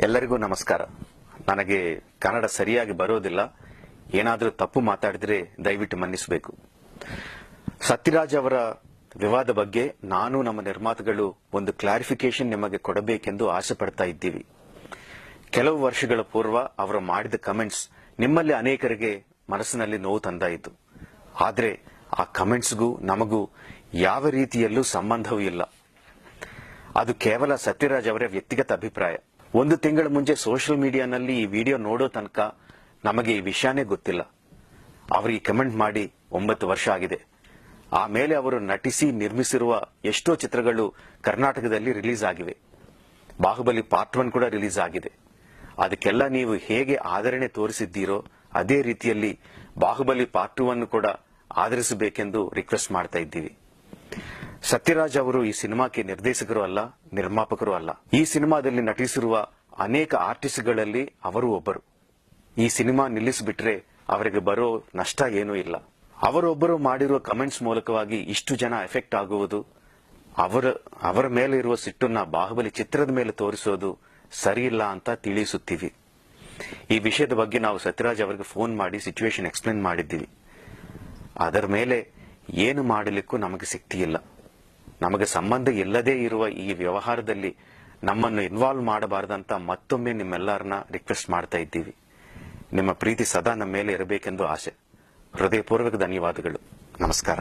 ಎಲ್ಲರಿಗೂ ನಮಸ್ಕಾರ. ನನಗೆ ಕನ್ನಡ ಸರಿಯಾಗಿ ಬರೋದಿಲ್ಲ. ಏನಾದರೂ ತಪ್ಪು ಮಾತಾಡಿದ್ರೆ ದಯವಿಟ್ಟು ಮನ್ನಿಸಬೇಕು. ಸತ್ಯರಾಜ್ ಅವರ ವಿವಾದ ಬಗ್ಗೆ ನಾನು ನಮ್ಮ ನಿರ್ಮಾತೃಗಳು ಒಂದು ಕ್ಲಾರಿಫಿಕೇಶನ್ ನಿಮಗೆ ಕೊಡಬೇಕೆಂದು ಆಸೆ ಪಡ್ತಾ ಇದ್ದೀವಿ. ಕೆಲವು ವರ್ಷಗಳ ಪೂರ್ವ ಅವರು ಮಾಡಿದ ಕಮೆಂಟ್ಸ್ ನಿಮ್ಮಲ್ಲಿ ಅನೇಕರಿಗೆ ಮನಸ್ಸಿನಲ್ಲಿ ನೋವು ತಂದಾಯಿತು. ಆದರೆ ಆ ಕಮೆಂಟ್ಸ್ಗೂ ನಮಗೂ ಯಾವ ರೀತಿಯಲ್ಲೂ ಸಂಬಂಧವೂ ಇಲ್ಲ. ಅದು ಕೇವಲ ಸತ್ಯರಾಜ್ ಅವರ ವ್ಯಕ್ತಿಗತ ಅಭಿಪ್ರಾಯ. ಒಂದು ತಿಂಗಳ ಮುಂಚೆ ಸೋಷಿಯಲ್ ಮೀಡಿಯಾನಲ್ಲಿ ಈ ವಿಡಿಯೋ ನೋಡೋ ತನಕ ನಮಗೆ ಈ ವಿಷಯನೇ ಗೊತ್ತಿಲ್ಲ. ಅವರಿಗೆ ಕಮೆಂಟ್ ಮಾಡಿ 9 ವರ್ಷ ಆಗಿದೆ. ಆಮೇಲೆ ಅವರು ನಟಿಸಿ ನಿರ್ಮಿಸಿರುವ ಎಷ್ಟೋ ಚಿತ್ರಗಳು ಕರ್ನಾಟಕದಲ್ಲಿ ರಿಲೀಸ್ ಆಗಿವೆ. ಬಾಹುಬಲಿ ಪಾರ್ಟ್ 1 ಕೂಡ ರಿಲೀಸ್ ಆಗಿದೆ. ಅದಕ್ಕೆಲ್ಲ ನೀವು ಹೇಗೆ ಆದರಣೆ ತೋರಿಸಿದ್ದೀರೋ ಅದೇ ರೀತಿಯಲ್ಲಿ ಬಾಹುಬಲಿ ಪಾರ್ಟ್ 2 ಅನ್ನು ಕೂಡ ಆಧರಿಸಬೇಕೆಂದು ರಿಕ್ವೆಸ್ಟ್ ಮಾಡ್ತಾ ಇದ್ದೀವಿ. ಸತ್ಯರಾಜ್ ಅವರು ಈ ಸಿನಿಮಾಕ್ಕೆ ನಿರ್ದೇಶಕರು ಅಲ್ಲ, ನಿರ್ಮಾಪಕರು ಅಲ್ಲ. ಈ ಸಿನಿಮಾದಲ್ಲಿ ನಟಿಸಿರುವ ಅನೇಕ ಆರ್ಟಿಸ್ಟ್ಗಳಲ್ಲಿ ಅವರು ಒಬ್ಬರು. ಈ ಸಿನಿಮಾ ನಿಲ್ಲಿಸಿಬಿಟ್ರೆ ಅವರಿಗೆ ಬರೋ ನಷ್ಟ ಏನೂ ಇಲ್ಲ. ಅವರೊಬ್ಬರು ಮಾಡಿರುವ ಕಮೆಂಟ್ಸ್ ಮೂಲಕವಾಗಿ ಇಷ್ಟು ಜನ ಎಫೆಕ್ಟ್ ಆಗುವುದು, ಅವರ ಮೇಲೆ ಇರುವ ಸಿಟ್ಟನ್ನ ಬಾಹುಬಲಿ ಚಿತ್ರದ ಮೇಲೆ ತೋರಿಸೋದು ಸರಿಯಿಲ್ಲ ಅಂತ ತಿಳಿಸುತ್ತೀವಿ. ಈ ವಿಷಯದ ಬಗ್ಗೆ ನಾವು ಸತ್ಯರಾಜ್ ಅವರಿಗೆ ಫೋನ್ ಮಾಡಿ ಸಿಚುವೇಶನ್ ಎಕ್ಸ್ಪ್ಲೇನ್ ಮಾಡಿದ್ದೀವಿ. ಅದರ ಮೇಲೆ ಏನು ಮಾಡಲಿಕ್ಕೂ ನಮಗೆ ಶಕ್ತಿ ಇಲ್ಲ. ನಮಗೆ ಸಂಬಂಧ ಇಲ್ಲದೇ ಇರುವ ಈ ವ್ಯವಹಾರದಲ್ಲಿ ನಮ್ಮನ್ನು ಇನ್ವಾಲ್ವ್ ಮಾಡಬಾರದಂತ ಮತ್ತೊಮ್ಮೆ ನಿಮ್ಮೆಲ್ಲರನ್ನ ರಿಕ್ವೆಸ್ಟ್ ಮಾಡ್ತಾ ಇದ್ದೀವಿ. ನಿಮ್ಮ ಪ್ರೀತಿ ಸದಾ ನಮ್ಮ ಮೇಲೆ ಇರಬೇಕೆಂದು ಆಸೆ. ಹೃದಯಪೂರ್ವಕ ಧನ್ಯವಾದಗಳು. ನಮಸ್ಕಾರ.